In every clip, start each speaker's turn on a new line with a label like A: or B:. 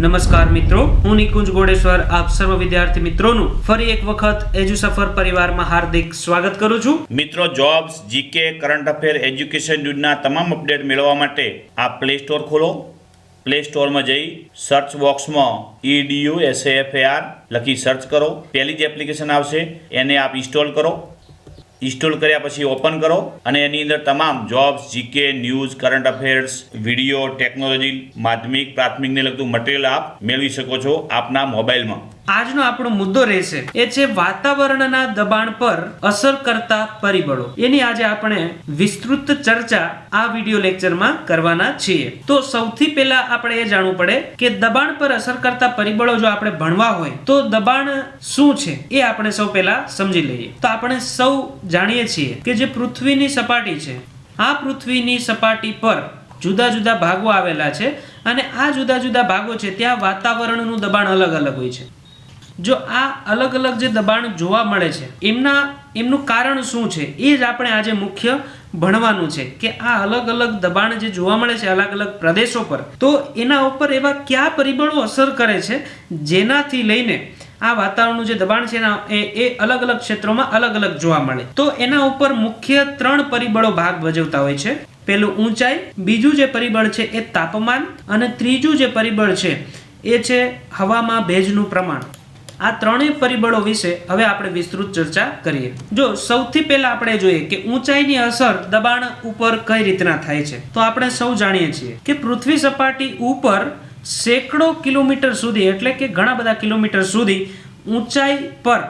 A: નમસ્કાર મિત્રો, હું નિકુંજ ગોડેશ્વર આપ સર્વ વિદ્યાર્થી મિત્રોનું ફરી એક વખત એજ્યુસફર પરિવારમાં હાર્દિક સ્વાગત કરું છું.
B: મિત્રો, jobs, GK, current affair, education ન્યૂઝના તમામ અપડેટ મેળવવા માટે આપ પ્લે સ્ટોર ખોલો. પ્લે સ્ટોરમાં જઈ સર્ચ બોક્સમાં EDUSAFAR લખી સર્ચ કરો. પહેલી જ એપ્લિકેશન આવશે એને આપ ઇન્સ્ટોલ કરો. ઇન્સ્ટોલ કર્યા પછી ઓપન કરો અને એની અંદર તમામ jobs, GK, news, current affairs, video, technology, માધ્યમિક, પ્રાથમિકને લગતું મટીરિયલ આપ મેળવી શકો છો આપના મોબાઈલમાં.
A: આજનો આપણો મુદ્દો રહેશે એ છે વાતાવરણના દબાણ પર અસર કરતા પરિબળો. એની આજે આપણે વિસ્તૃત ચર્ચા આ વિડિયો લેક્ચરમાં કરવાના છીએ. તો સૌથી પહેલા આપણે એ જાણવું પડે કે દબાણ પર અસર કરતા પરિબળો જો આપણે ભણવા હોય તો દબાણ શું છે એ આપણે સૌ પહેલા સમજી લઈએ. તો આપણે સૌ જાણીએ છીએ કે જે પૃથ્વીની સપાટી છે, આ પૃથ્વીની સપાટી પર જુદા જુદા ભાગો આવેલા છે અને આ જુદા જુદા ભાગો છે ત્યાં વાતાવરણનું દબાણ અલગ અલગ હોય છે. જો આ અલગ અલગ જે દબાણ જોવા મળે છે એમનું કારણ શું છે એ જ આપણે આજે મુખ્ય ભણવાનું છે કે આ અલગ અલગ દબાણ જે જોવા મળે છે અલગ અલગ પ્રદેશો પર, તો એના ઉપર એવા કયા પરિબળો અસર કરે છે જેનાથી લઈને આ વાતાવરણનું જે દબાણ છે એ અલગ અલગ ક્ષેત્રોમાં અલગ અલગ જોવા મળે. તો એના ઉપર મુખ્ય 3 પરિબળો ભાગ ભજવતા હોય છે. પહેલું ઊંચાઈ, બીજું જે પરિબળ છે એ તાપમાન અને ત્રીજું જે પરિબળ છે એ છે હવામાં ભેજનું પ્રમાણ. આ ત્રણેય પરિબળો વિશે હવે આપણે વિસ્તૃત ચર્ચા કરીએ. જો સૌથી પહેલા આપણે જોઈએ કે ઊંચાઈની અસર દબાણ ઉપર કઈ રીતના થાય છે. તો આપણે સૌ જાણીએ છીએ કે પૃથ્વી સપાટી ઉપર સેંકડો કિલોમીટર સુધી એટલે કે ઘણા બધા કિલોમીટર સુધી ઊંચાઈ પર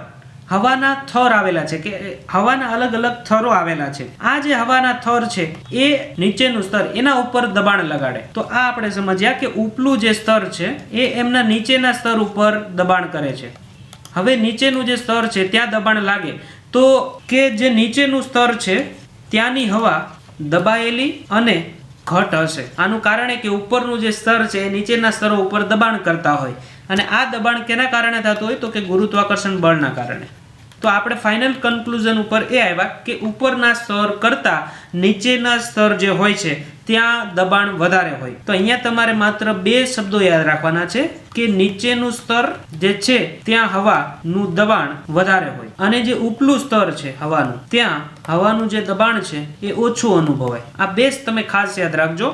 A: હવાના થર આવેલા છે કે હવાના અલગ અલગ થરો આવેલા છે. આ જે હવાના થર છે એ નીચેનું સ્તર એના ઉપર દબાણ લગાડે. તો આ આપણે સમજ્યા કે ઉપલું જે સ્તર છે એ એમના નીચેના સ્તર ઉપર દબાણ કરે છે. હવે નીચેનું જે સ્તર છે ત્યાં દબાણ લાગે તો કે જે નીચેનું સ્તર છે ત્યાંની હવા દબાયેલી અને ઘટ હશે. આનું કારણ એ કે ઉપરનું જે સ્તર છે એ નીચેના સ્તરો ઉપર દબાણ કરતા હોય અને આ દબાણ કેના કારણે થતું હોય તો કે ગુરુત્વાકર્ષણ બળના કારણે. તો આપણે ફાઇનલ કન્ક્લુઝન ઉપર એ આવ્યા કે ઉપરના સ્તર કરતા નીચેના સ્તર જે હોય છે ત્યાં દબાણ વધારે હોય. તો અહીંયા તમારે માત્ર 2 શબ્દો યાદ રાખવાના છે કે નીચેનું સ્તર જે છે ત્યાં હવાનું દબાણ વધારે હોય અને જે ઉપલું સ્તર છે હવાનું ત્યાં હવાનું જે દબાણ છે એ ઓછું અનુભવાય. આ 2 તમે ખાસ યાદ રાખજો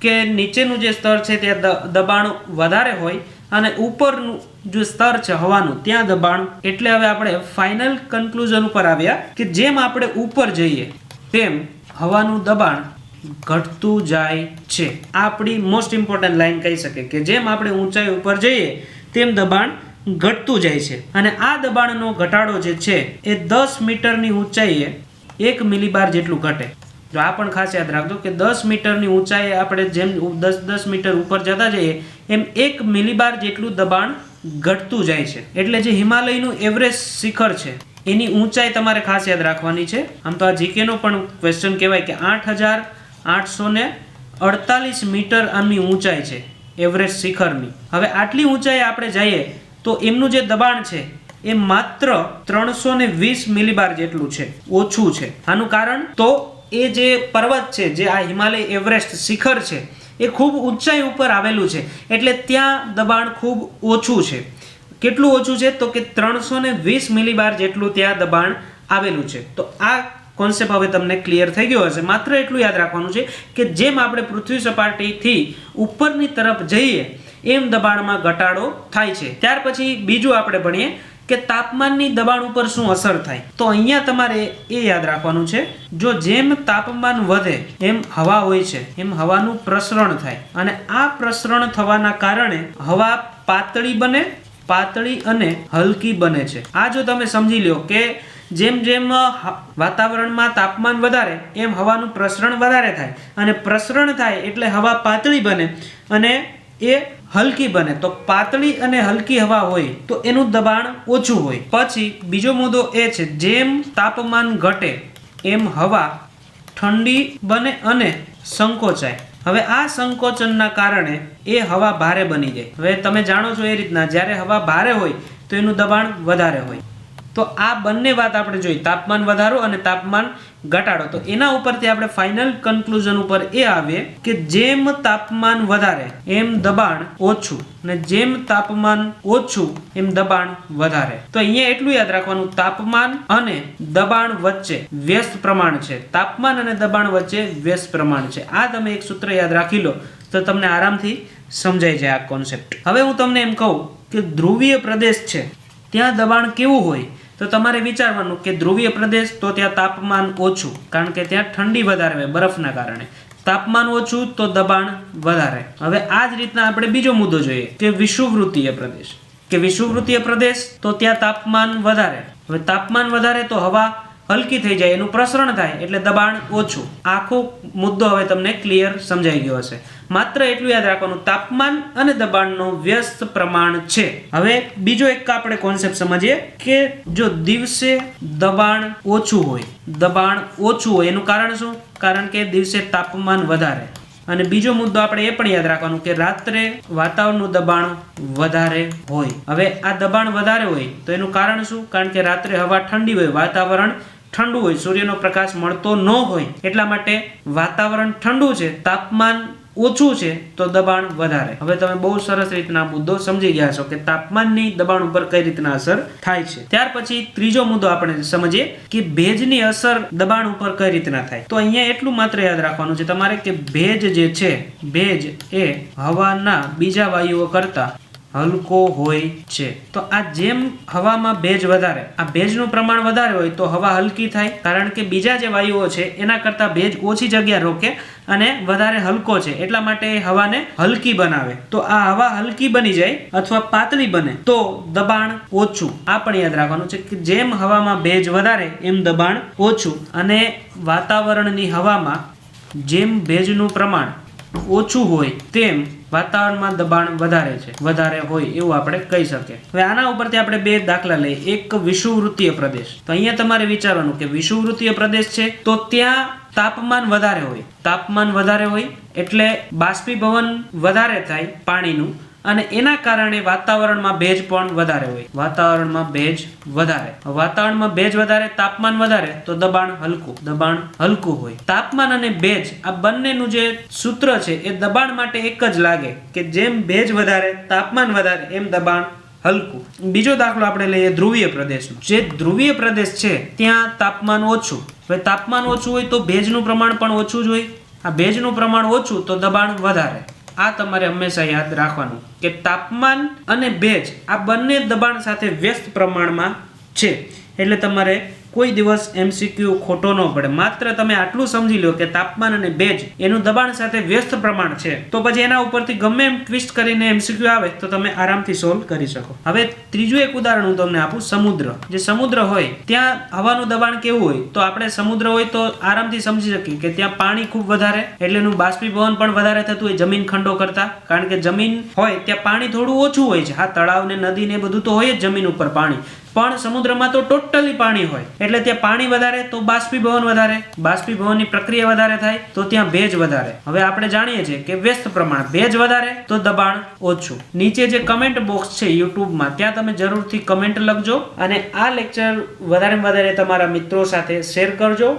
A: કે નીચેનું જે સ્તર છે ત્યાં દબાણ વધારે હોય અને ઉપરનું જે સ્તર છે હવાનું ત્યાં દબાણ. એટલે હવે આપણે ફાઇનલ કન્ક્લુઝન ઉપર આવ્યા કે જેમ આપણે ઉપર જઈએ તેમ હવાનું દબાણ ઘટતું જાય છે. આ આપણી મોસ્ટ ઇમ્પોર્ટન્ટ લાઈન કહી શકે કે જેમ આપણે ઊંચાઈ ઉપર જઈએ તેમ દબાણ ઘટતું જાય છે અને આ દબાણનો ઘટાડો જે છે એ 10 મીટરની ઊંચાઈએ 1 મિલીબાર જેટલું ઘટે. જો આ પણ ખાસ યાદ રાખજો કે 10 મીટરની ઊંચાઈએ આપણે જેમ 10 મીટર ઉપર જતા જઈએ એમ 1 મિલીબાર જેટલું દબાણ ઘટતું જાય છે. એટલે જે હિમાલયનું એવરેસ્ટ શિખર છે એની ઊંચાઈ તમારે ખાસ યાદ રાખવાની છે. આમ તો આ જીકેનો પણ ક્વેશ્ચન કહેવાય કે 8,848 મીટર આમની ઊંચાઈ છે એવરેસ્ટ શિખરની. હવે આટલી ઊંચાઈ આપણે જઈએ તો એમનું જે દબાણ છે એ માત્ર 320 મિલીબાર જેટલું છે, ઓછું છે. આનું કારણ તો એ જે પર્વત છે જે આ હિમાલય એવરેસ્ટ શિખર છે એ ખૂબ ઊંચાઈ ઉપર આવેલું છે એટલે ત્યાં દબાણ ખૂબ ઓછું છે. કેટલું ઓછું છે તો કે 320 મિલીબાર જેટલું ત્યાં દબાણ આવેલું છે. તો આ કોન્સેપ્ટ હવે તમને ક્લિયર થઈ ગયો હશે. માત્ર એટલું યાદ રાખવાનું છે કે જેમ આપણે પૃથ્વી સપાટીથી ઉપરની તરફ જઈએ એમ દબાણમાં ઘટાડો થાય છે. ત્યાર પછી બીજું આપણે ભણીએ કે તાપમાનની દબાણ ઉપર શું અસર થાય. તો અહીંયા તમારે એ યાદ રાખવાનું છે જો જેમ તાપમાન વધે એમ હવા હોય છે એમ હવાનું પ્રસરણ થાય અને આ પ્રસરણ થવાના કારણે હવા પાતળી અને હલકી બને છે. આ જો તમે સમજી લો કે જેમ જેમ વાતાવરણમાં તાપમાન વધારે એમ હવાનું પ્રસરણ વધારે થાય અને પ્રસરણ થાય એટલે હવા પાતળી બને અને એ હલકી બને. તો પાતળી અને હલકી હવા હોય તો એનું દબાણ ઓછું હોય. પછી બીજો મુદ્દો એ છે જેમ તાપમાન ઘટે એમ હવા ઠંડી બને અને સંકોચાય. હવે આ સંકોચનના કારણે એ હવા ભારે બની જાય. હવે તમે જાણો છો એ રીતના જ્યારે હવા ભારે હોય તો એનું દબાણ વધારે હોય. તો તો આ બંને વાત આપણે જોઈ, તાપમાન વધારો અને તાપમાન ઘટાડો. તો એના ઉપરથી આપણે ફાઇનલ કન્ક્લુઝન ઉપર એ આવીએ કે જેમ તાપમાન વધારે એમ દબાણ ઓછું, અને જેમ તાપમાન ઓછું એમ દબાણ વધારે. તો અહીંયા એટલું યાદ રાખવાનું, તાપમાન અને દબાણ વચ્ચે વ્યસ્ત પ્રમાણ છે. તાપમાન અને દબાણ વચ્ચે વ્યસ્ત પ્રમાણ છે. આ તમે એક સૂત્ર યાદ રાખી લો તો તમને આરામથી સમજાઈ જાય આ કોન્સેપ્ટ. હવે હું તમને એમ કહું કે ધ્રુવીય પ્રદેશ છે ત્યાં દબાણ કેવું હોય, તો તમારે વિચારવાનું કે ધ્રુવીય પ્રદેશ તો ત્યાં તાપમાન ઓછું, કારણ કે ત્યાં ઠંડી વધારે હોય બરફના કારણે. તાપમાન ઓછું તો દબાણ વધારે. હવે આ જ રીતના આપણે બીજો મુદ્દો જોઈએ કે વિષુવવૃત્તીય પ્રદેશ. કે વિષુવવૃત્તીય પ્રદેશ તો ત્યાં તાપમાન વધારે. હવે તાપમાન વધારે તો હવા હલકી થઈ જાય, એનું પ્રસરણ થાય એટલે દબાણ ઓછું. આખો મુદ્દો હવે તમને ક્લિયર સમજાઈ ગયો હશે. માત્ર એટલું યાદ રાખવાનું, તાપમાન અને દબાણનો વ્યસ્ત પ્રમાણ છે. હવે બીજો એક આપણે કોન્સેપ્ટ સમજીએ કે જો દિવસે દબાણ ઓછું હોય, દબાણ ઓછું હોય એનું કારણ શું? કારણ કે દિવસે તાપમાન વધારે. અને બીજો મુદ્દો આપણે એ પણ યાદ રાખવાનું કે રાત્રે વાતાવરણનું દબાણ વધારે હોય. હવે આ દબાણ વધારે હોય તો એનું કારણ શું? કારણ કે રાત્રે હવા ઠંડી હોય, વાતાવરણ ઠંડુ હોય, સૂર્યનો પ્રકાશ મળતો ન હોય, એટલા માટે વાતાવરણ ઠંડુ છે, તાપમાન ઓછું છે તો દબાણ વધારે. હવે તમે બહુ સરસ રીતના મુદ્દો સમજી ગયા છો કે તાપમાનની દબાણ ઉપર કઈ રીતના અસર થાય છે. ત્યાર પછી ત્રીજો મુદ્દો આપણે સમજીએ કે ભેજની અસર દબાણ ઉપર કઈ રીતના થાય. તો અહીંયા એટલું માત્ર યાદ રાખવાનું છે તમારે કે ભેજ જે છે, ભેજ એ હવાના બીજા વાયુઓ કરતા હલકો હોય છે. તો આ જેમ હવામાં ભેજ વધારે, આ ભેજનું પ્રમાણ વધારે હોય તો હવા હલકી થાય, કારણ કે બીજા જે વાયુઓ છે એના કરતા ભેજ ઓછી જગ્યા રોકે અને વધારે હલકો છે, એટલા માટે હવાને હલકી બનાવે. તો આ હવા હલકી બની જાય અથવા પાતળી બને તો દબાણ ઓછું. આ પણ યાદ રાખવાનું છે કે જેમ હવામાં ભેજ વધારે એમ દબાણ ઓછું, અને વાતાવરણની હવામાં જેમ ભેજનું પ્રમાણ ઓછું હોય તેમ વાતાવરણમાં દબાણ વધારે છે, વધારે હોય એવું આપણે કહી શકીએ. હવે આના ઉપરથી આપણે બે દાખલા લઈએ. એક વિષુવવૃત્તીય પ્રદેશ. તો અહીંયા તમારે વિચારવાનું કે વિષુવવૃત્તીય પ્રદેશ છે તો ત્યાં તાપમાન વધારે હોય. તાપમાન વધારે હોય એટલે બાષ્પીભવન વધારે થાય પાણીનું, અને એના કારણે વાતાવરણમાં ભેજ પણ વધારે હોય. વાતાવરણમાં ભેજ વધારે, વાતાવરણમાં ભેજ વધારે, તાપમાન વધારે તો દબાણ હલકું, દબાણ હલકું હોય. તાપમાન અને ભેજ આ બંનેનું જે સૂત્ર છે એ દબાણ માટે એક જ લાગે કે જેમ ભેજ વધારે, તાપમાન વધારે એમ દબાણ હલકું. બીજો દાખલો આપણે લઈએ ધ્રુવીય પ્રદેશનો. જે ધ્રુવીય પ્રદેશ છે ત્યાં તાપમાન ઓછું. હવે તાપમાન ઓછું હોય તો ભેજનું પ્રમાણ પણ ઓછું જ હોય. આ ભેજનું પ્રમાણ ઓછું તો દબાણ વધારે. આ તમારે હંમેશા યાદ રાખવાનું કે તાપમાન અને ભેજ આ બંને દબાણ સાથે વ્યસ્ત પ્રમાણમાં છે. એટલે તમારે કોઈ દિવસ MCQ ખોટો ન પડે. માત્ર તમે આટલું સમજી લો કે તાપમાન અને ભેજ એનું દબાણ સાથે વ્યસ્ત પ્રમાણ છે, તો પછી એના ઉપરથી ગમે એમ ટ્વિસ્ટ કરીને MCQ આવે તો તમે આરામથી સોલ્વ કરી શકો. હવે ત્રીજું એક ઉદાહરણ હું તમને આપું. સમુદ્ર. જે સમુદ્ર હોય ત્યાં હવાનું દબાણ કેવું હોય? તો આપણે સમુદ્ર હોય તો આરામથી સમજી શકીએ કે ત્યાં પાણી ખૂબ વધારે, એટલે એનું બાષ્પીભવન પણ વધારે થતું હોય જમીન ખંડો કરતા. કારણ કે જમીન હોય ત્યાં પાણી થોડું ઓછું હોય છે. હા, તળાવ ને નદી ને બધું તો હોય જ જમીન ઉપર પાણી, પણ સમુદ્રમાં તો ટોટલી પાણી હોય, એટલે ત્યાં પાણી વધારે તો બાષ્પીભવન વધારે, બાષ્પીભવનની પ્રક્રિયા વધારે થાય તો ત્યાં ભેજ વધારે. હવે આપણે જાણીએ છીએ કે વ્યસ્ત પ્રમાણ, ભેજ વધારે તો દબાણ ઓછું. નીચે જે કમેન્ટ બોક્સ છે યુટ્યુબમાં, ત્યાં તમે જરૂરથી કમેન્ટ લખજો અને આ લેક્ચર વધારે તમારા મિત્રો સાથે શેર કરજો.